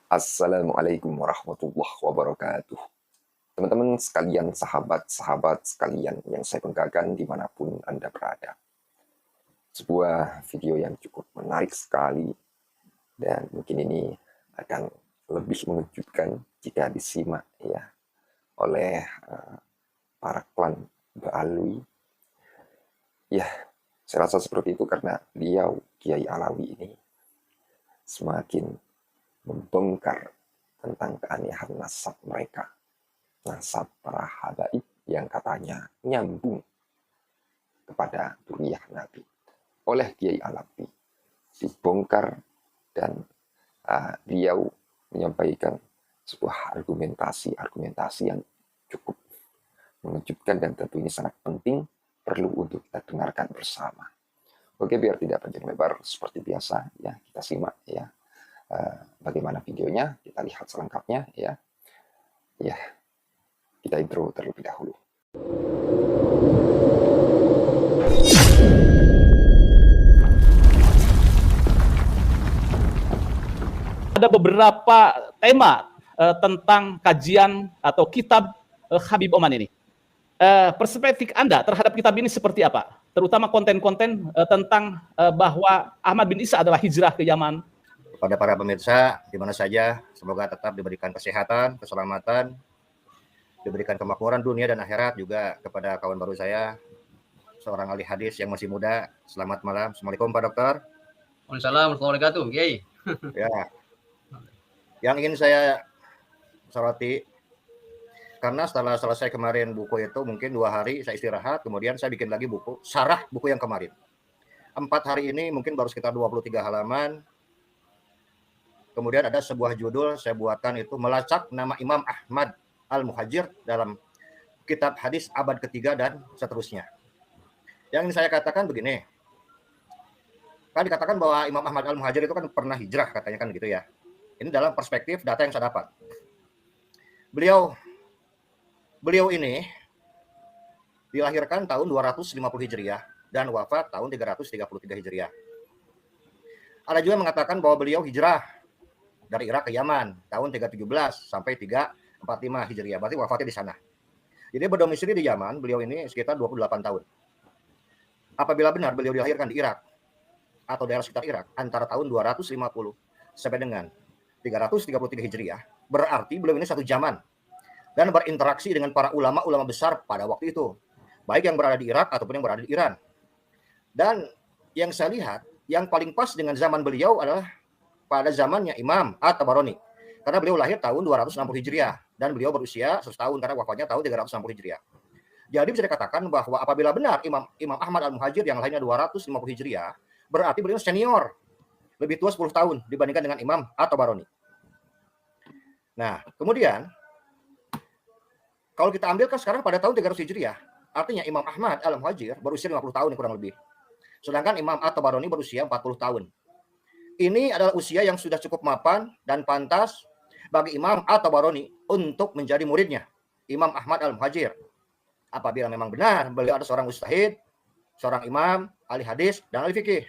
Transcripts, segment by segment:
Assalamualaikum warahmatullahi wabarakatuh. Teman-teman sekalian, sahabat-sahabat sekalian yang saya banggakan dimanapun Anda berada. Sebuah video yang cukup menarik sekali dan mungkin ini akan lebih mengejutkan jika disimak ya oleh para klan Ba'alwi. Ya, saya rasa seperti itu karena beliau Kiai Alawi ini semakin membongkar tentang keanehan nasab mereka. Nasab para habaib yang katanya nyambung kepada duriyah Nabi oleh Kiai Alawi dibongkar dan beliau menyampaikan sebuah argumentasi yang cukup mengejutkan dan tentu ini sangat penting perlu untuk kita dengarkan bersama. Oke, biar tidak panjang lebar seperti biasa ya kita simak ya bagaimana videonya, kita lihat selengkapnya ya. Ya, kita intro terlebih dahulu. Ada beberapa tema tentang kajian atau kitab Habib Oman ini. Perspektif Anda terhadap kitab ini seperti apa? Terutama konten-konten tentang bahwa Ahmad bin Isa adalah hijrah ke Yaman. Kepada para pemirsa di mana saja, semoga tetap diberikan kesehatan, keselamatan, diberikan kemakmuran dunia dan akhirat. Juga kepada kawan baru saya, seorang ahli hadis yang masih muda. Selamat malam. Assalamualaikum Pak Dokter. Waalaikumsalam warahmatullahi wabarakatuh, Kiai. Ya, yang ingin saya soroti, karena setelah selesai kemarin buku itu mungkin 2 hari saya istirahat, kemudian saya bikin lagi buku, syarah buku yang kemarin. 4 hari ini mungkin baru sekitar 23 halaman. Kemudian ada sebuah judul saya buatkan itu melacak nama Imam Ahmad Al-Muhajir dalam kitab hadis abad ketiga dan seterusnya. Yang ingin saya katakan begini, kan dikatakan bahwa Imam Ahmad Al-Muhajir itu kan pernah hijrah katanya kan gitu ya. Ini dalam perspektif data yang saya dapat. Beliau ini dilahirkan tahun 250 Hijriah dan wafat tahun 333 Hijriah. Ada juga yang mengatakan bahwa beliau hijrah dari Irak ke Yaman tahun 317 sampai 345 Hijriah. Berarti wafatnya di sana. Jadi berdomisili di Yaman, beliau ini sekitar 28 tahun. Apabila benar beliau dilahirkan di Irak atau daerah sekitar Irak antara tahun 250 sampai dengan 333 Hijriah, berarti beliau ini satu zaman dan berinteraksi dengan para ulama-ulama besar pada waktu itu, baik yang berada di Irak ataupun yang berada di Iran. Dan yang saya lihat, yang paling pas dengan zaman beliau adalah pada zamannya Imam At-Tabarani. Karena beliau lahir tahun 260 Hijriah dan beliau berusia 100 tahun karena wafatnya tahun 360 Hijriah. Jadi bisa dikatakan bahwa apabila benar Imam Ahmad Al-Muhajir yang lahirnya 250 Hijriah, berarti beliau senior, lebih tua 10 tahun dibandingkan dengan Imam At-Tabarani. Nah, kemudian kalau kita ambilkan sekarang pada tahun 300 Hijriah, artinya Imam Ahmad Al-Muhajir berusia 50 tahun kurang lebih. Sedangkan Imam At-Tabarani berusia 40 tahun. Ini adalah usia yang sudah cukup mapan dan pantas bagi Imam At-Tabarani untuk menjadi muridnya, Imam Ahmad Al-Muhajir. Apabila memang benar beliau ada seorang mujtahid, seorang imam, ahli hadis, dan ahli fikih.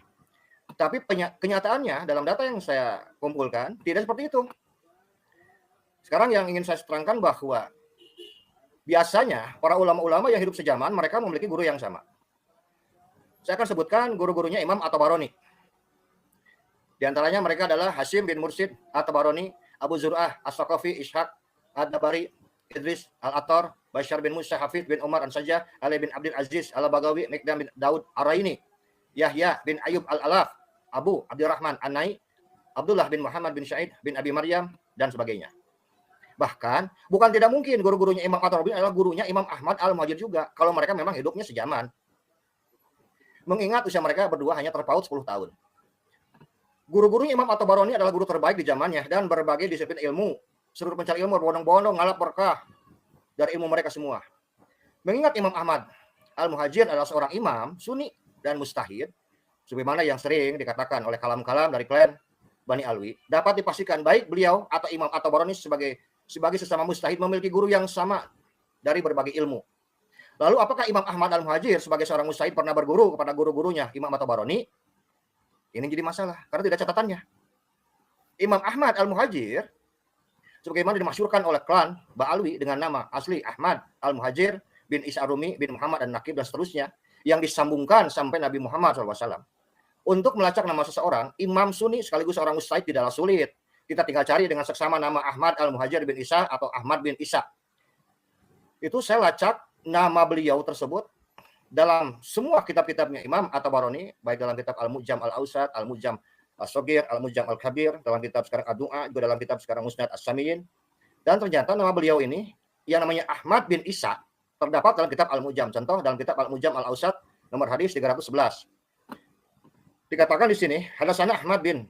Tapi kenyataannya dalam data yang saya kumpulkan tidak seperti itu. Sekarang yang ingin saya terangkan bahwa biasanya para ulama-ulama yang hidup sejaman mereka memiliki guru yang sama. Saya akan sebutkan guru-gurunya Imam At-Tabarani. Di antaranya mereka adalah Hasyim bin Mursyid At-Tabarani, Abu Zur'ah As-Saqafi, Ishaq Ad-Dabari, Idris Al-Attar, Bashar bin Musa, Hafidh bin Umar An-Sajjah, Ali bin Abdul Aziz Al-Bagawi, Mikdam bin Daud Ar-Raini, Yahya bin Ayub Al-Alaf, Abu Abdurrahman An-Nai, Abdullah bin Muhammad bin Sa'id bin Abi Maryam, dan sebagainya. Bahkan bukan tidak mungkin guru-gurunya Imam At-Tabarani adalah gurunya Imam Ahmad Al-Muhajir juga, kalau mereka memang hidupnya sejaman. Mengingat usia mereka berdua hanya terpaut 10 tahun. Guru-gurunya Imam At-Tabarani adalah guru terbaik di zamannya dan berbagai disiplin ilmu. Seluruh pencari ilmu berbondong-bondong ngalap berkah dari ilmu mereka semua. Mengingat Imam Ahmad Al-Muhajir adalah seorang imam, sunni, dan mustahid, sebagaimana yang sering dikatakan oleh kalam-kalam dari klan Bani Alwi, dapat dipastikan baik beliau atau Imam At-Tabarani sebagai sesama mustahid memiliki guru yang sama dari berbagai ilmu. Lalu apakah Imam Ahmad Al-Muhajir sebagai seorang mustahid pernah berguru kepada guru-gurunya Imam At-Tabarani? Ini jadi masalah karena tidak catatannya. Imam Ahmad Al-Muhajir sebagaimana dimasyhurkan oleh klan Ba'alwi dengan nama asli Ahmad Al-Muhajir bin Isa Ar-Rumi bin Muhammad An-Naqib dan seterusnya, yang disambungkan sampai Nabi Muhammad SAW. Untuk melacak nama seseorang, imam sunni sekaligus orang mustahid tidaklah sulit. Kita tinggal cari dengan seksama nama Ahmad Al-Muhajir bin Isa atau Ahmad bin Isa. Itu saya lacak nama beliau tersebut dalam semua kitab-kitabnya Imam At-Tabarani, baik dalam kitab Al-Mu'jam Al-Awsat, Al-Mu'jam Al-Saghir, Al-Mu'jam Al-Kabir, dalam kitab sekarang Ad-Du'a, juga dalam kitab sekarang Musnad As-Samiyin. Dan ternyata nama beliau ini yang namanya Ahmad bin Isa terdapat dalam kitab Al-Mu'jam. Contoh dalam kitab Al-Mu'jam Al-Awsat nomor hadis 311. Dikatakan di sini, hadatsana Ahmad bin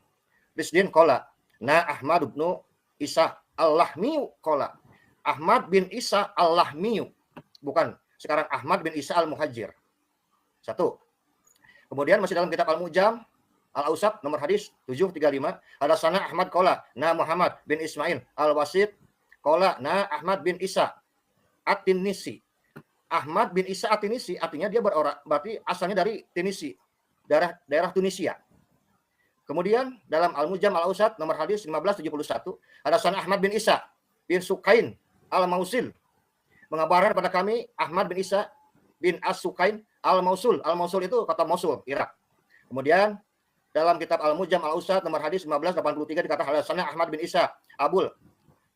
Risdin qala, na Ahmad bin Isa Al-Lahmiyu qala. Ahmad bin Isa Al-Lahmiyu. Bukan sekarang Ahmad bin Isa Al-Muhajir. Satu. Kemudian masih dalam kitab Al-Mu'jam Al-Awsat nomor hadis 735, hadatsana Ahmad qala, na Muhammad bin Ismail Al-Wasit qala, na Ahmad bin Isa At-Tinisi. Ahmad bin Isa At-Tinisi artinya dia berarti asalnya dari Tinisi, daerah Tunisia. Kemudian dalam Al-Mu'jam Al-Awsat nomor hadis 1571, hadatsana Ahmad bin Isa bin Sukain Al-Mausil, mengabarkan pada kami Ahmad bin Isa bin As-Sukain Al-Mausul. Al-Mausul itu kota Mosul, Irak. Kemudian dalam kitab Al-Mu'jam Al-Awsat nomor hadis 1583 dikatakan hadatsana Ahmad bin Isa Abul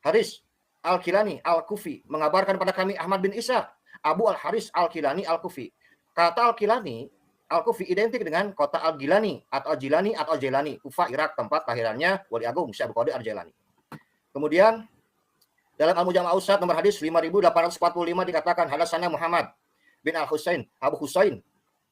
Haris Al-Kilani Al-Kufi, mengabarkan pada kami Ahmad bin Isa Abu Al-Haris Al-Kilani Al-Kufi. Kata Al-Kilani Al-Kufi identik dengan kota Al-Gilani atau Jilani atau Jailani, Kufah, Irak, tempat kelahirannya Wali Agung Syekh Abdul Qadir Al-Jailani. Kemudian dalam Al-Mu'jam Al-Awsat nomor hadis 5845 dikatakan hadatsana Muhammad bin Al-Husain Abu Husain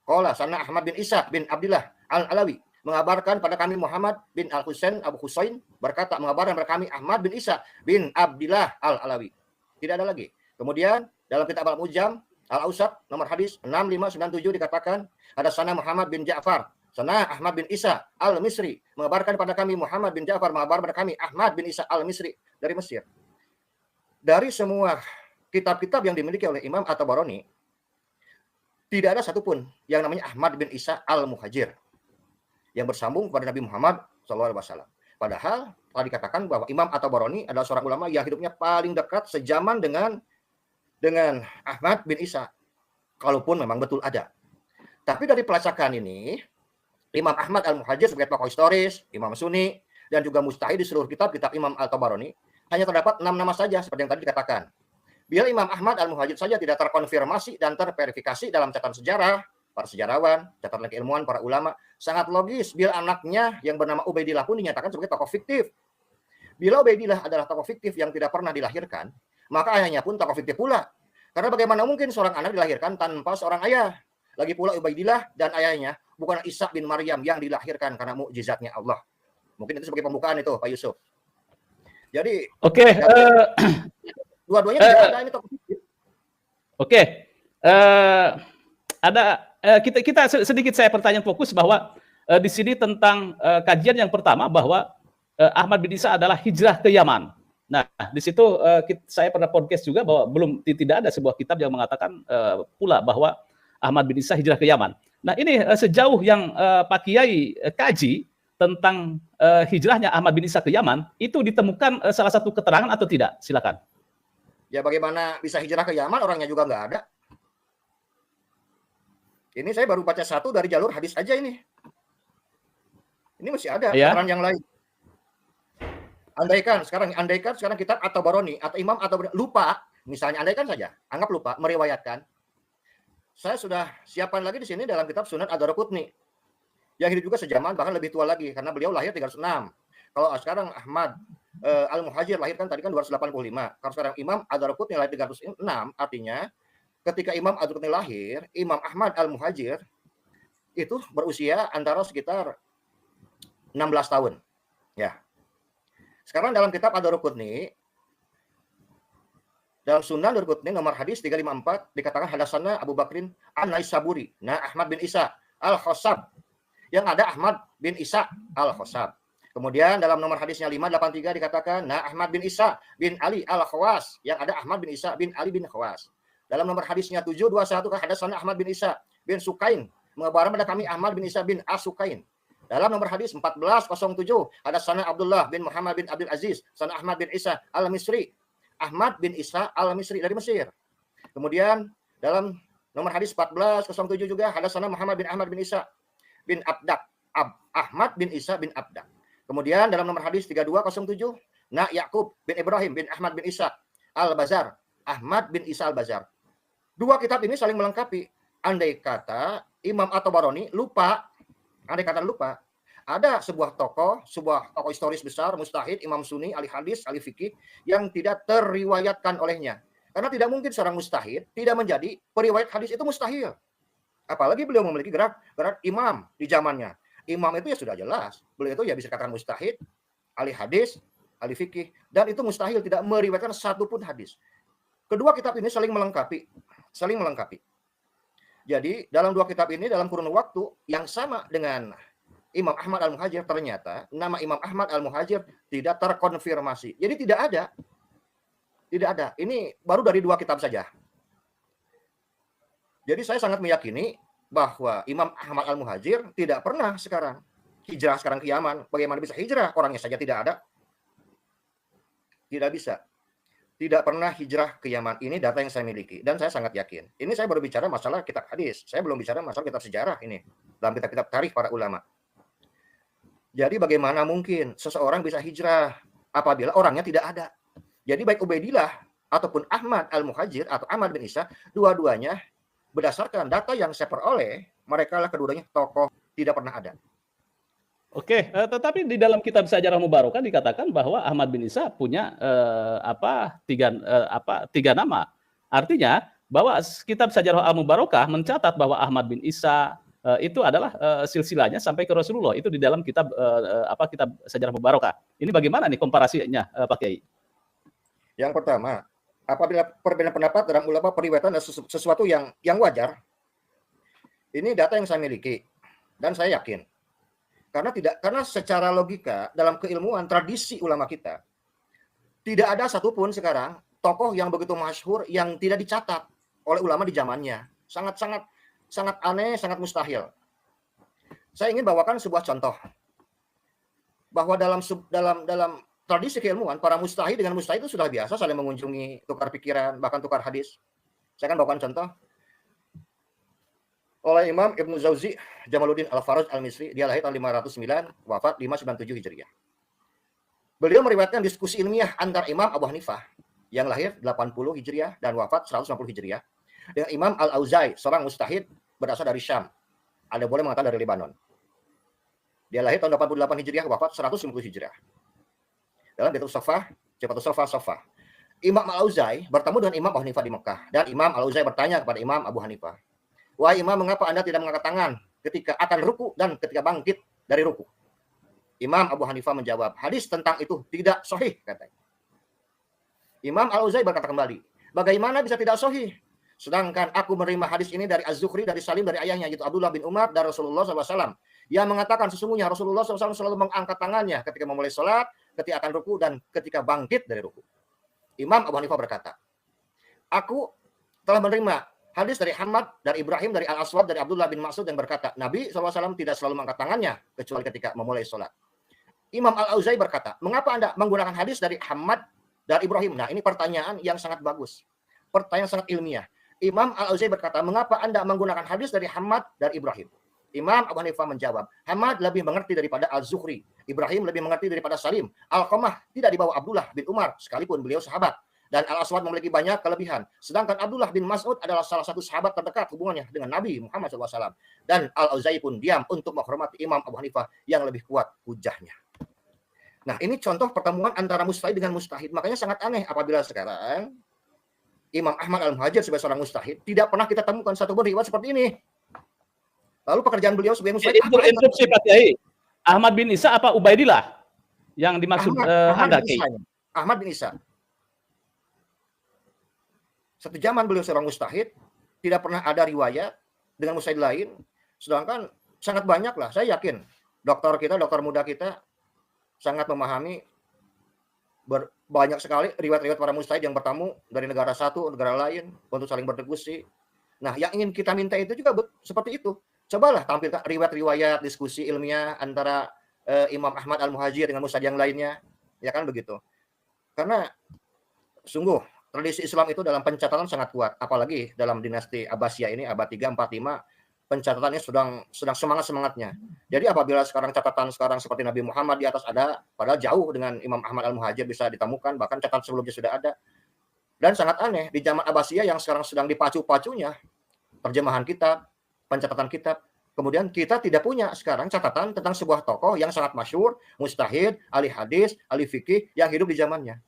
qala sana Ahmad bin Isa bin Abdullah Al-Alawi, mengabarkan pada kami Muhammad bin Al-Husain Abu Husain berkata, mengabarkan pada kami Ahmad bin Isa bin Abdullah Al-Alawi. Tidak ada lagi. Kemudian dalam kitab Al-Mu'jam Al-Awsat nomor hadis 6597 dikatakan hadatsana Muhammad bin Ja'far sana Ahmad bin Isa Al-Misri, mengabarkan pada kami Muhammad bin Ja'far, mengabarkan pada kami Ahmad bin Isa Al-Misri dari Mesir. Dari semua kitab-kitab yang dimiliki oleh Imam At-Tabarani, tidak ada satupun yang namanya Ahmad bin Isa Al-Muhajir yang bersambung kepada Nabi Muhammad SAW. Padahal telah dikatakan bahwa Imam At-Tabarani adalah seorang ulama yang hidupnya paling dekat sejaman dengan Ahmad bin Isa, kalaupun memang betul ada. Tapi dari pelacakan ini, Imam Ahmad Al-Muhajir sebagai tokoh historis, Imam Sunni, dan juga mustahid di seluruh kitab-kitab Imam At-Tabarani, hanya terdapat 6 nama saja seperti yang tadi dikatakan. Bila Imam Ahmad Al-Muhajir saja tidak terkonfirmasi dan terverifikasi dalam catatan sejarah, para sejarawan, catatan keilmuan, para ulama, sangat logis bila anaknya yang bernama Ubaidillah pun dinyatakan sebagai tokoh fiktif. Bila Ubaidillah adalah tokoh fiktif yang tidak pernah dilahirkan, maka ayahnya pun tokoh fiktif pula. Karena bagaimana mungkin seorang anak dilahirkan tanpa seorang ayah? Lagi pula Ubaidillah dan ayahnya bukan Isa bin Maryam yang dilahirkan karena mukjizatnya Allah. Mungkin itu sebagai pembukaan itu, Pak Yusuf. Jadi, dua-duanya tidak ada ini tokoh fiktif. Oke. Kita sedikit saya pertanyaan fokus bahwa di sini tentang kajian yang pertama bahwa Ahmad bin Isa adalah hijrah ke Yaman. Nah, di situ saya pernah podcast juga bahwa tidak ada sebuah kitab yang mengatakan pula bahwa Ahmad bin Isa hijrah ke Yaman. Nah, ini sejauh yang Pak Kiai kaji tentang hijrahnya Ahmad bin Isa ke Yaman, itu ditemukan salah satu keterangan atau tidak? Silakan. Ya bagaimana bisa hijrah ke Yaman, orangnya juga nggak ada. Ini saya baru baca satu dari jalur hadis aja ini. Ini masih ada keterangan yang lain. Andaikan sekarang kitab At-Tabarani atau Imam At-Tabarani lupa, misalnya andaikan saja, anggap lupa meriwayatkan. Saya sudah siapkan lagi di sini dalam kitab Sunan Ad-Daraqutni. Yang hidup juga sejaman, bahkan lebih tua lagi karena beliau lahir 306. Kalau sekarang Ahmad Al-Muhajir lahir kan tadi kan 285. Kalau sekarang Imam Ad-Daraqutni lahir 306, artinya ketika Imam Ad-Daraqutni lahir, Imam Ahmad Al-Muhajir itu berusia antara sekitar 16 tahun. Ya. Sekarang dalam kitab Ad-Daraqutni, dalam Sunan Ad-Daraqutni nomor hadis 354 dikatakan hadatsana Abu Bakrin An-Naisaburi, nah Ahmad bin Isa Al-Khassab, yang ada Ahmad bin Isa Al-Khassab. Kemudian dalam nomor hadisnya 583 dikatakan nah Ahmad bin Isa bin Ali Al-Khawas, yang ada Ahmad bin Isa bin Ali bin Khawas. Dalam nomor hadisnya 721 hadatsana Ahmad bin Isa bin Sukain, mengabarkan pada kami Ahmad bin Isa bin As-Sukain. Dalam nomor hadis 1407, ada sana Abdullah bin Muhammad bin Abdul Aziz, sana Ahmad bin Isa al-Misri. Ahmad bin Isa al-Misri dari Mesir. Kemudian dalam nomor hadis 1407 juga ada sana Muhammad bin Ahmad bin Isa bin Abdak. Ahmad bin Isa bin Abdak. Kemudian dalam nomor hadis 3207, Na Yakub bin Ibrahim bin Ahmad bin Isa al-Bazar. Ahmad bin Isa al-Bazar. Dua kitab ini saling melengkapi. Andai kata Imam At-Tabarani lupa, ada sebuah tokoh historis besar, mustahid, imam sunni, ahli hadis, ahli fikih, yang tidak terriwayatkan olehnya. Karena tidak mungkin seorang mustahid tidak menjadi periwayat hadis, itu mustahil. Apalagi beliau memiliki gerak imam di zamannya. Imam itu ya sudah jelas. Beliau itu ya bisa dikatakan mustahid, ahli hadis, ahli fikih, dan itu mustahil tidak meriwayatkan satu pun hadis. Kedua kitab ini saling melengkapi. Jadi dalam dua kitab ini dalam kurun waktu yang sama dengan Imam Ahmad al-Muhajir, ternyata nama Imam Ahmad al-Muhajir tidak terkonfirmasi. Jadi tidak ada. Ini baru dari dua kitab saja. Jadi saya sangat meyakini bahwa Imam Ahmad al-Muhajir tidak pernah hijrah sekarang ke Yaman. Bagaimana bisa hijrah? Orangnya saja tidak ada. Tidak bisa. Tidak pernah hijrah ke Yaman. Ini data yang saya miliki. Dan saya sangat yakin. Ini saya baru bicara masalah kitab hadis. Saya belum bicara masalah kitab sejarah ini. Dalam kitab-kitab tarikh para ulama. Jadi bagaimana mungkin seseorang bisa hijrah apabila orangnya tidak ada? Jadi baik Ubaidillah ataupun Ahmad al-Muhajir atau Ahmad bin Isa, dua-duanya berdasarkan data yang saya peroleh, mereka lah keduanya tokoh tidak pernah ada. Oke, tetapi di dalam kitab Sejarah Mubarokah dikatakan bahwa Ahmad bin Isa punya tiga nama. Artinya bahwa kitab Sejarah Al-Mubarokah mencatat bahwa Ahmad bin Isa itu adalah silsilahnya sampai ke Rasulullah. Itu di dalam kitab kitab Sejarah Mubarokah. Ini bagaimana nih komparasinya, Pak Kiai? Yang pertama, apabila perbedaan pendapat dalam ulama periwayatan adalah sesuatu yang wajar, ini data yang saya miliki dan saya yakin. Karena secara logika dalam keilmuan tradisi ulama kita tidak ada satupun sekarang tokoh yang begitu masyhur yang tidak dicatat oleh ulama di zamannya. Sangat aneh, sangat mustahil. Saya ingin bawakan sebuah contoh bahwa dalam tradisi keilmuan para mustahid dengan mustahid itu sudah biasa saling mengunjungi, tukar pikiran, bahkan tukar hadis. Saya akan bawakan contoh oleh Imam Ibnu Jauzi Jamaluddin Al-Faraj Al-Misri. Dia lahir tahun 509, wafat 597 Hijriah. Beliau meriwayatkan diskusi ilmiah antar Imam Abu Hanifah yang lahir 80 Hijriah dan wafat 190 Hijriah dengan Imam Al-Auza'i, seorang mustahid berasal dari Syam. Ada boleh mengatakan dari Lebanon. Dia lahir tahun 88 Hijriah, wafat 190 Hijriah. Dalam kitab Sofah. Imam Al-Auza'i bertemu dengan Imam Abu Hanifah di Mekah. Dan Imam Al-Auza'i bertanya kepada Imam Abu Hanifah, "Wahai Imam, mengapa Anda tidak mengangkat tangan ketika akan ruku dan ketika bangkit dari ruku?" Imam Abu Hanifah menjawab, "Hadis tentang itu tidak sahih," katanya. Imam Al-Auza'i berkata kembali, "Bagaimana bisa tidak sahih? Sedangkan aku menerima hadis ini dari Az-Zuhri, dari Salim, dari ayahnya, yaitu Abdullah bin Umar, dari Rasulullah SAW. Yang mengatakan sesungguhnya Rasulullah SAW selalu mengangkat tangannya ketika memulai sholat, ketika akan ruku, dan ketika bangkit dari ruku." Imam Abu Hanifah berkata, "Aku telah menerima hadis dari Ahmad, dari Ibrahim, dari Al-Aswad, dari Abdullah bin Mas'ud yang berkata, Nabi SAW tidak selalu mengangkat tangannya, kecuali ketika memulai sholat." Imam Al-Auza'i berkata, "Mengapa Anda menggunakan hadis dari Ahmad, dari Ibrahim?" Nah, ini pertanyaan yang sangat bagus. Pertanyaan sangat ilmiah. Imam Al-Auza'i berkata, "Mengapa Anda menggunakan hadis dari Ahmad, dari Ibrahim?" Imam Abu Hanifah menjawab, "Ahmad lebih mengerti daripada Al-Zuhri. Ibrahim lebih mengerti daripada Salim. Al-Qamah tidak dibawa Abdullah bin Umar, sekalipun beliau sahabat. Dan Al-Aswad memiliki banyak kelebihan. Sedangkan Abdullah bin Mas'ud adalah salah satu sahabat terdekat hubungannya dengan Nabi Muhammad SAW. Dan Al-Auza'i pun diam untuk menghormati Imam Abu Hanifah yang lebih kuat hujahnya." Nah, ini contoh pertemuan antara mustahid dengan mustahid. Makanya sangat aneh apabila sekarang Imam Ahmad al-Muhajir sebagai seorang mustahid tidak pernah kita temukan satu pun riwayat seperti ini. Lalu pekerjaan beliau sebagai mustahid apa? Interupsi Pak Kiai. Ahmad bin Isa apa Ubaidillah yang dimaksud Anda, Kiai? Ahmad bin Isa. Satu zaman beliau seorang mustahid, tidak pernah ada riwayat dengan mustahid lain. Sedangkan sangat banyak lah, saya yakin dokter muda kita sangat memahami banyak sekali riwayat-riwayat para mustahid yang bertamu dari negara satu, negara lain untuk saling berdiskusi. Nah, yang ingin kita minta itu juga seperti itu. Cobalah tampilkan riwayat-riwayat diskusi ilmiah antara Imam Ahmad Al-Muhajir dengan ustadz yang lainnya, ya kan begitu. Karena sungguh tradisi Islam itu dalam pencatatan sangat kuat, apalagi dalam dinasti Abbasiyah ini abad 3, 4, 5, pencatatannya sedang semangat-semangatnya. Jadi apabila sekarang catatan sekarang seperti Nabi Muhammad di atas ada, padahal jauh dengan Imam Ahmad Al-Muhajir bisa ditemukan, bahkan catatan sebelumnya sudah ada. Dan sangat aneh di zaman Abbasiyah yang sekarang sedang dipacu-pacunya terjemahan kitab, pencatatan kitab. Kemudian kita tidak punya sekarang catatan tentang sebuah tokoh yang sangat masyhur, mujtahid, ahli hadis, ahli fikih yang hidup di zamannya.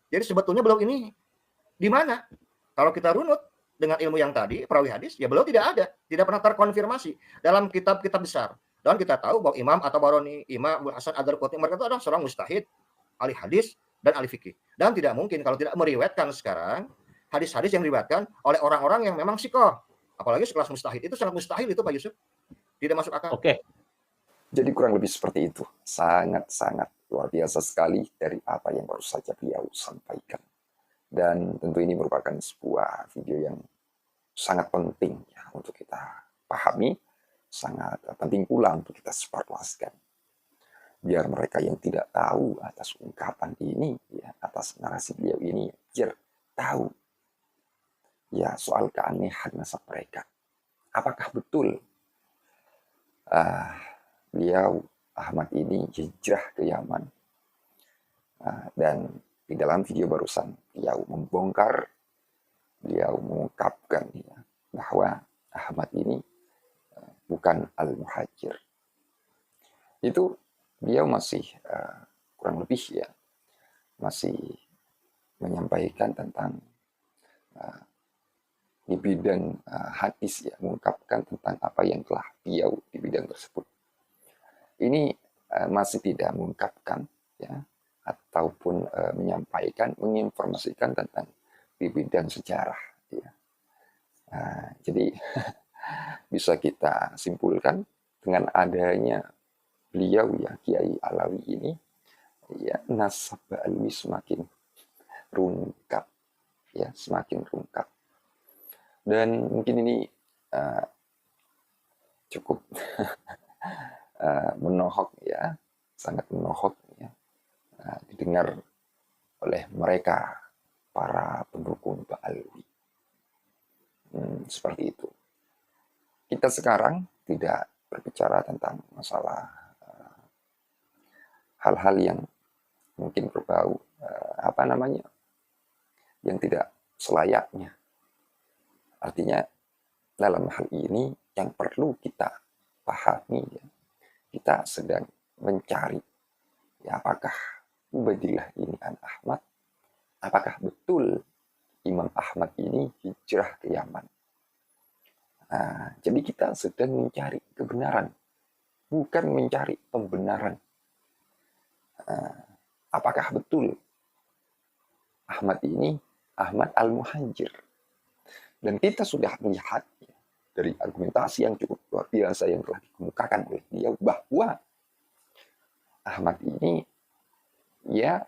Jadi sebetulnya beliau ini di mana? Kalau kita runut dengan ilmu yang tadi, perawi hadis, ya beliau tidak ada, tidak pernah terkonfirmasi dalam kitab-kitab besar. Dan kita tahu bahwa Imam At-Tabarani, Imam Abu Hasan Ad-Darqutni, mereka itu adalah seorang mujtahid, ahli hadis, dan ahli fikih. Dan tidak mungkin kalau tidak meriwayatkan sekarang hadis-hadis yang diriwayatkan oleh orang-orang yang memang sikoh. Apalagi sekelas mustahid. Itu sangat mustahil itu Pak Yusuf. Tidak masuk akal. Oke. Jadi kurang lebih seperti itu. Sangat-sangat luar biasa sekali dari apa yang baru saja beliau sampaikan. Dan tentu ini merupakan sebuah video yang sangat penting ya untuk kita pahami, sangat penting pula untuk kita sebarluaskan. Biar mereka yang tidak tahu atas ungkapan ini, ya, atas narasi beliau ini, biar tahu ya soal keanehan nasab mereka. Apakah betul beliau Ahmad ini hijrah ke Yaman? Dan di dalam video barusan beliau membongkar, beliau mengungkapkan ya, bahwa Ahmad ini bukan Al-Muhajir. Itu beliau masih kurang lebih ya masih menyampaikan tentang di bidang hadis ya, mengungkapkan tentang apa yang telah beliau di bidang tersebut. Ini masih tidak mengungkapkan ya ataupun menyampaikan, menginformasikan tentang di bidang sejarah ya. Jadi bisa kita simpulkan dengan adanya beliau ya Kiai Alawi ini ya nasab Alwi semakin rungkap ya, semakin rungkap. Dan mungkin ini cukup menohok ya, sangat menohok ya, didengar oleh mereka para pendukung Pak Alwi. Seperti itu. Kita sekarang tidak berbicara tentang masalah hal-hal yang mungkin berbau yang tidak selayaknya. Artinya dalam hal ini yang perlu kita pahami ya, kita sedang mencari ya, apakah Ubaidillah ini an Ahmad, apakah betul Imam Ahmad ini hijrah ke Yaman. Jadi kita sedang mencari kebenaran, bukan mencari pembenaran. Apakah betul Ahmad ini Ahmad Al-Muhajir? Dan kita sudah melihat ya, dari argumentasi yang cukup luar biasa yang telah dikemukakan oleh beliau bahwa Ahmad ini ya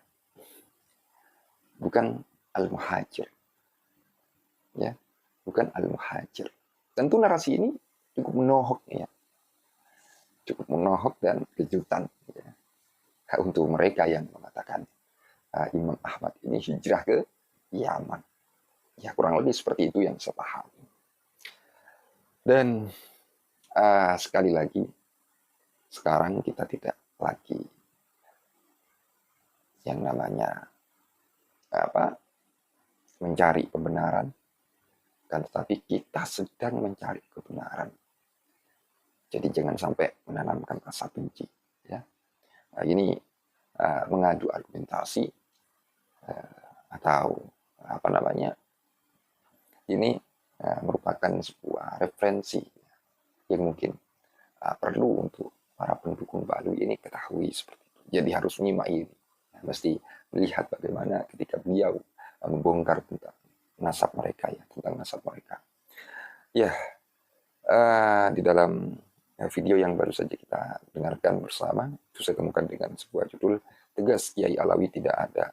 bukan Al-Muhajir. Ya, bukan Al-Muhajir. Tentu narasi ini cukup menohok ya. Cukup menohok dan kejutan ya, untuk mereka yang mengatakan Imam Ahmad ini hijrah ke Yaman. Ya kurang lebih seperti itu yang saya pahami. Dan sekali lagi, sekarang kita tidak lagi yang namanya mencari pembenaran, kan tetapi kita sedang mencari kebenaran. Jadi jangan sampai menanamkan rasa benci. Ya. Ini mengadu argumentasi atau ini merupakan sebuah referensi yang mungkin perlu untuk para pendukung Balu ini ketahui seperti itu. Jadi harus menyimak ini. Mesti melihat bagaimana ketika beliau membongkar tentang nasab mereka ya, tentang nasab mereka. Ya, di dalam video yang baru saja kita dengarkan bersama, itu saya temukan dengan sebuah judul tegas Kiai Alawi tidak ada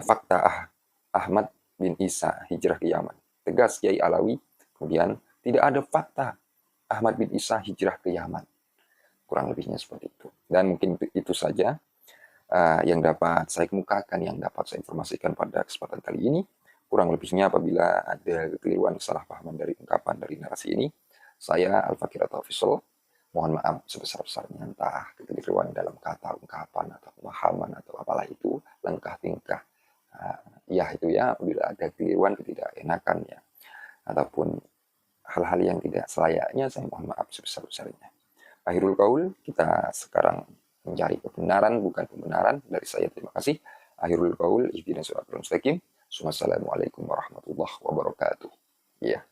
fakta Ahmad bin Isa hijrah ke Yaman. Tegas Kiai Alawi, kemudian tidak ada fakta Ahmad bin Isa hijrah ke Yaman. Kurang lebihnya seperti itu. Dan mungkin itu saja yang dapat saya kemukakan, yang dapat saya informasikan pada kesempatan kali ini. Kurang lebihnya apabila ada kekeliruan, kesalahpahaman dari ungkapan dari narasi ini, saya Al-Fakir atau Official mohon maaf sebesar-besarnya, entah kekeliruan dalam kata, ungkapan, atau pemahaman, atau apalah itu, langkah tingkah. Ya itu ya, apabila ada kekeliruan, ketidakenakan ya, ataupun hal-hal yang tidak selayaknya, saya mohon maaf sebesar-besarnya. Akhirul qaul, kita sekarang mencari kebenaran, bukan pembenaran. Dari saya terima kasih. Akhirul qaul, ihdinas siratal mustaqim. Wassalamualaikum warahmatullahi wabarakatuh. Ya.